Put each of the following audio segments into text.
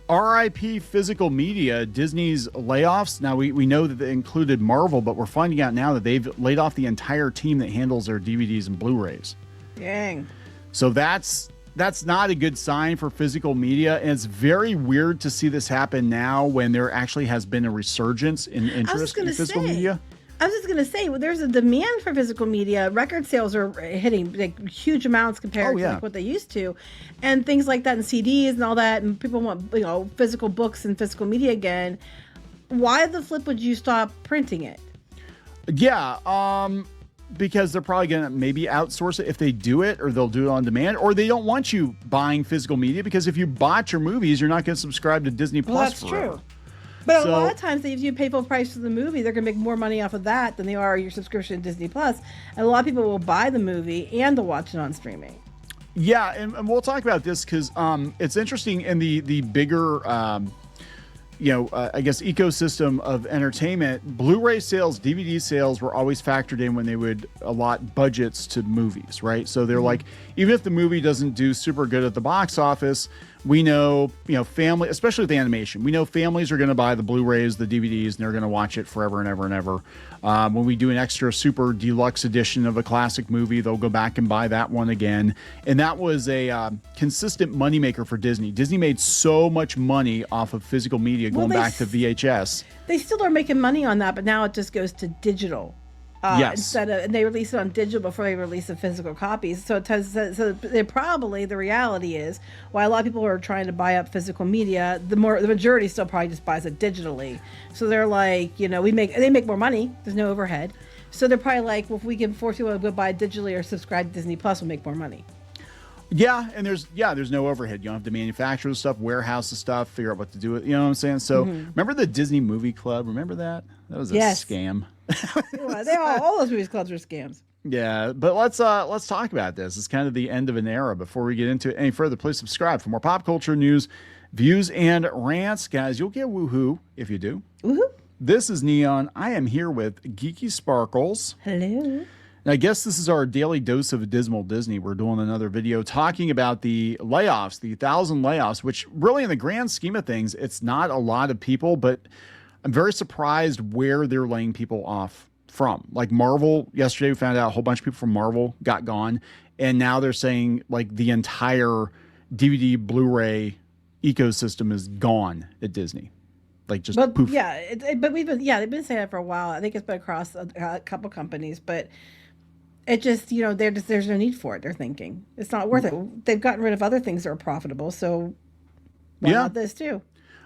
RIP physical media, Disney's layoffs. Now, we know that they included Marvel, but we're finding out now that they've laid off the entire team that handles their DVDs and Blu-rays. Dang. So that's not a good sign for physical media. And it's very weird to see this happen now when there actually has been a resurgence in interest in physical media. I was just going to say, well, there's a demand for physical media. Record sales are hitting like huge amounts compared to like what they used to, and things like that, and CDs and all that. And people want physical books and physical media again. Why the flip would you stop printing it? Yeah, because they're probably going to maybe outsource it if they do it, or they'll do it on demand, or they don't want you buying physical media because if you bought your movies, you're not going to subscribe to Disney Plus forever. That's true. But a lot of times, if you pay full price for the movie, they're going to make more money off of that than they are your subscription to Disney Plus. And a lot of people will buy the movie and they'll watch it on streaming. Yeah, and we'll talk about this because it's interesting in the bigger, I guess, ecosystem of entertainment. Blu-ray sales, DVD sales were always factored in when they would allot budgets to movies, right? So they're like, even if the movie doesn't do super good at the box office, we know, family, especially with the animation, we know families are going to buy the Blu-rays, the DVDs, and they're going to watch it forever and ever and ever. When we do an extra super deluxe edition of a classic movie, they'll go back and buy that one again. And that was a consistent moneymaker for Disney. Disney made so much money off of physical media going back to VHS. They still are making money on that, but now it just goes to digital. Instead of, and they release it on digital before they release the physical copies. So they're probably, the reality is, why a lot of people are trying to buy up physical media, the majority still probably just buys it digitally. So they're like, they make more money. There's no overhead. So they're probably like, well, if we can force people to go buy it digitally or subscribe to Disney Plus, we'll make more money. Yeah, and there's no overhead. You don't have to manufacture the stuff, warehouse the stuff, figure out what to do with it. You know what I'm saying? So remember the Disney Movie Club? Remember that? That was a scam. All those movies clubs are scams. Yeah, but let's talk about this. It's kind of the end of an era. Before we get into it any further, please subscribe for more pop culture news, views, and rants. Guys, you'll get woohoo if you do. Woohoo. This is Kneon. I am here with Geeky Sparkles. Hello. And I guess this is our daily dose of dismal Disney. We're doing another video talking about the layoffs, the 1,000 layoffs, which really in the grand scheme of things, it's not a lot of people, but I'm very surprised where they're laying people off from. Like Marvel, yesterday we found out a whole bunch of people from Marvel got gone. And now they're saying like the entire DVD Blu-ray ecosystem is gone at Disney. Like just poof. Yeah, they've been saying that for a while. I think it's been across a couple companies, but it just, there's no need for it. They're thinking it's not worth it. They've gotten rid of other things that are profitable. So why not this too?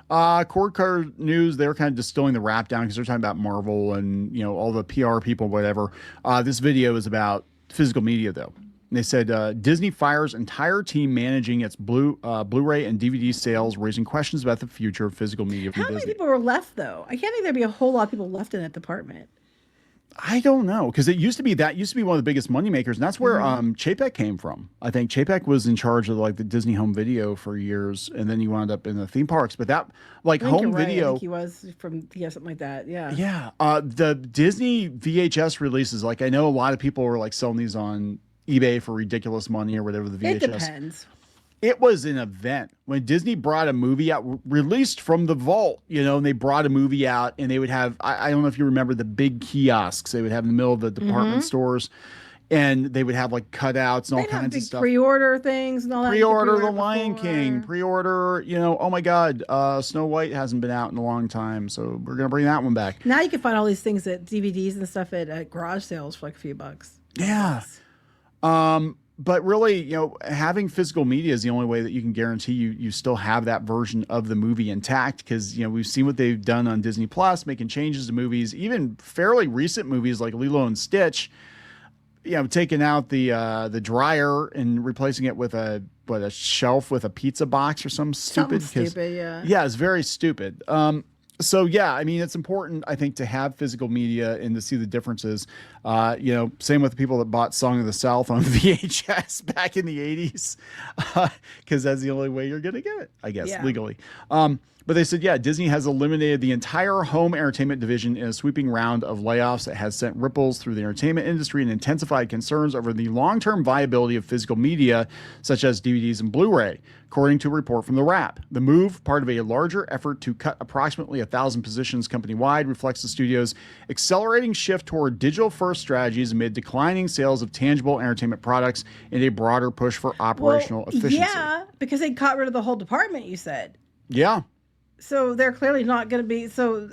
Cord Cutter News, they're kind of distilling the rap down because they're talking about Marvel and, all the PR people, whatever. This video is about physical media, though. And they said Disney fires entire team managing its Blu-ray and DVD sales, raising questions about the future of physical media from Disney. How many people were left, though? I can't think there'd be a whole lot of people left in that department. I don't know, because that used to be one of the biggest moneymakers, and that's where Chapek came from. I think Chapek was in charge of like the Disney home video for years, and then he wound up in the theme parks. But that home video, I think he was from something like that. Yeah. Yeah. The Disney VHS releases, like I know a lot of people were like selling these on eBay for ridiculous money or whatever. The VHS. It depends. It was an event when Disney brought a movie out, released from the vault, and they brought a movie out, and they would have, I don't know if you remember the big kiosks they would have in the middle of the department stores, and they would have like cutouts and all kinds of stuff. Pre-order things and all that. Pre-order The Lion King, pre-order, oh my God, Snow White hasn't been out in a long time, so we're going to bring that one back. Now you can find all these things at DVDs and stuff at garage sales for like a few bucks. Yeah. But really, having physical media is the only way that you can guarantee you still have that version of the movie intact. Because, we've seen what they've done on Disney Plus, making changes to movies, even fairly recent movies like Lilo and Stitch, taking out the dryer and replacing it with a shelf with a pizza box or something stupid. Stupid, yeah. Yeah, it's very stupid. So yeah, I mean, it's important, I think, to have physical media and to see the differences. Same with the people that bought Song of the South on VHS back in the 80s, because that's the only way you're going to get it, I guess, legally. But they said, yeah, Disney has eliminated the entire home entertainment division in a sweeping round of layoffs that has sent ripples through the entertainment industry and intensified concerns over the long-term viability of physical media, such as DVDs and Blu-ray, according to a report from The Wrap. The move, part of a larger effort to cut approximately 1,000 positions company-wide, reflects the studio's accelerating shift toward digital-first strategies amid declining sales of tangible entertainment products and a broader push for operational efficiency. Yeah, because they got rid of the whole department, you said. Yeah. So they're clearly not going to be. So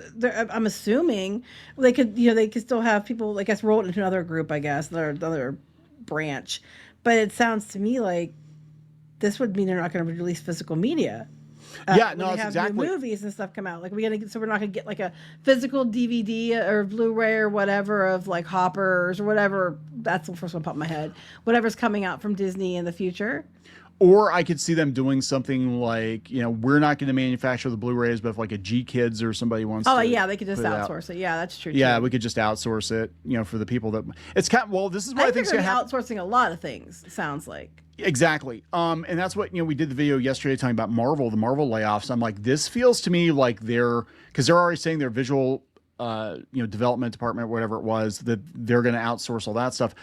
I'm assuming they could still have people, I guess, rolled into another group, I guess, another branch. But it sounds to me like this would mean they're not going to release physical media. Yeah, no, it's exactly. New movies and stuff come out. Like we're not going to get like a physical DVD or Blu-ray or whatever of like Hoppers or whatever. That's the first one popped in my head. Whatever's coming out from Disney in the future. Or I could see them doing something like, we're not going to manufacture the Blu-rays, but if like a G Kids or somebody wants to. Oh, yeah, they could just outsource it. Yeah, that's true. Yeah, too. we could just outsource it, for the people that. It's kind of, well, this is what I think is going to happen. Outsourcing a lot of things, it sounds like. Exactly. And that's what, we did the video yesterday talking about Marvel, the Marvel layoffs. I'm like, this feels to me like because they're already saying their visual, development department, whatever it was, that they're going to outsource all that stuff.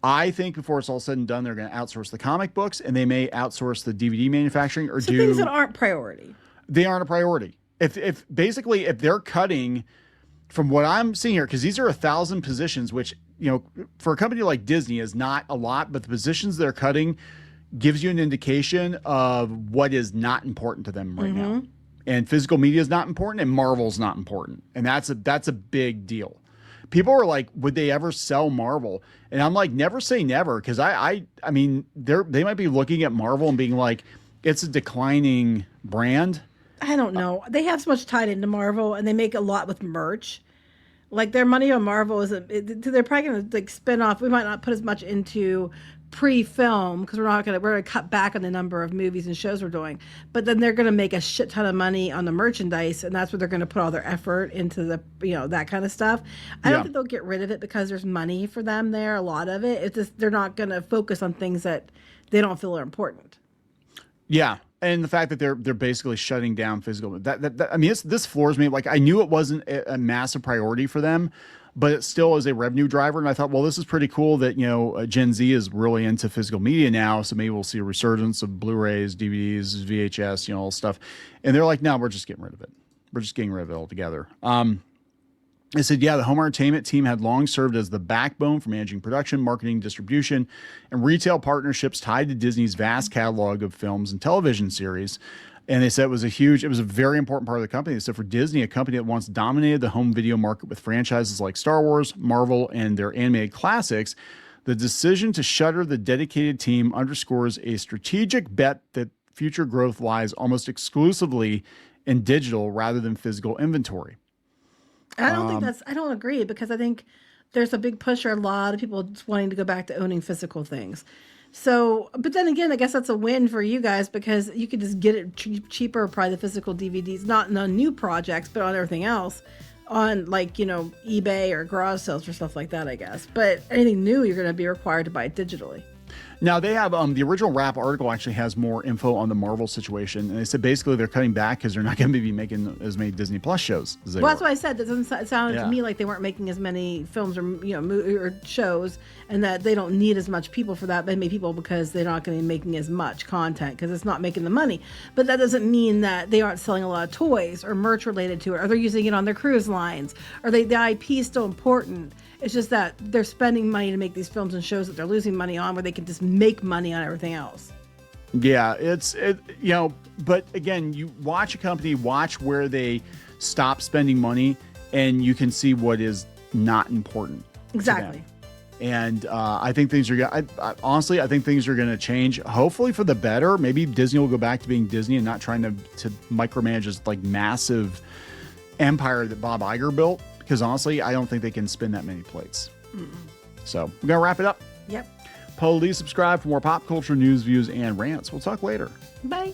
I think before it's all said and done, they're going to outsource the comic books and they may outsource the DVD manufacturing or do things that aren't priority. They aren't a priority. If they're cutting from what I'm seeing here, because these are 1,000 positions, which, for a company like Disney is not a lot, but the positions they're cutting gives you an indication of what is not important to them right now. And physical media is not important and Marvel's not important. And that's a big deal. People are like, would they ever sell Marvel? And I'm like, never say never, because I mean, they might be looking at Marvel and being like, it's a declining brand. I don't know. They have so much tied into Marvel, and they make a lot with merch. Like their money on Marvel they're probably going to like spin off. We might not put as much into pre-film because we're going to cut back on the number of movies and shows we're doing, but then they're going to make a shit ton of money on the merchandise, and that's where they're going to put all their effort into the that kind of stuff. I don't think they'll get rid of it because there's money for them there, a lot of it. It's just they're not going to focus on things that they don't feel are important. Yeah. And the fact that they're basically shutting down physical, I mean, this floors me. Like I knew it wasn't a massive priority for them, but it still is a revenue driver. And I thought, well, this is pretty cool that, Gen Z is really into physical media now. So maybe we'll see a resurgence of Blu-rays, DVDs, VHS, all stuff. And they're like, no, we're just getting rid of it. We're just getting rid of it altogether. They said, yeah, the home entertainment team had long served as the backbone for managing production, marketing, distribution, and retail partnerships tied to Disney's vast catalog of films and television series. And they said it was a very important part of the company. They said for Disney, a company that once dominated the home video market with franchises like Star Wars, Marvel, and their animated classics, the decision to shutter the dedicated team underscores a strategic bet that future growth lies almost exclusively in digital rather than physical inventory. I don't agree, because I think there's a big push for a lot of people just wanting to go back to owning physical things. So, but then again, I guess that's a win for you guys because you could just get it cheaper, probably the physical DVDs, not on new projects, but on everything else, on like, eBay or garage sales or stuff like that, I guess. But anything new, you're going to be required to buy it digitally. Now they have the original Wrap article actually has more info on the Marvel situation, and they said basically they're cutting back because they're not going to be making as many Disney Plus shows as they were. That's what I said. That doesn't sound to me like they weren't making as many films or or shows, and that they don't need as much people for that. They many people because they're not going to be making as much content because it's not making the money. But that doesn't mean that they aren't selling a lot of toys or merch related to it, or they're using it on their cruise lines, or the IP is still important. It's just that they're spending money to make these films and shows that they're losing money on, where they can just make money on everything else. Yeah, but again, you watch a company, watch where they stop spending money, and you can see what is not important. Exactly. And I think things are honestly, I think things are going to change, hopefully for the better. Maybe Disney will go back to being Disney and not trying to micromanage this like massive empire that Bob Iger built. Because honestly, I don't think they can spin that many plates. So we're going to wrap it up. Yep. Please subscribe for more pop culture news, views, and rants. We'll talk later. Bye.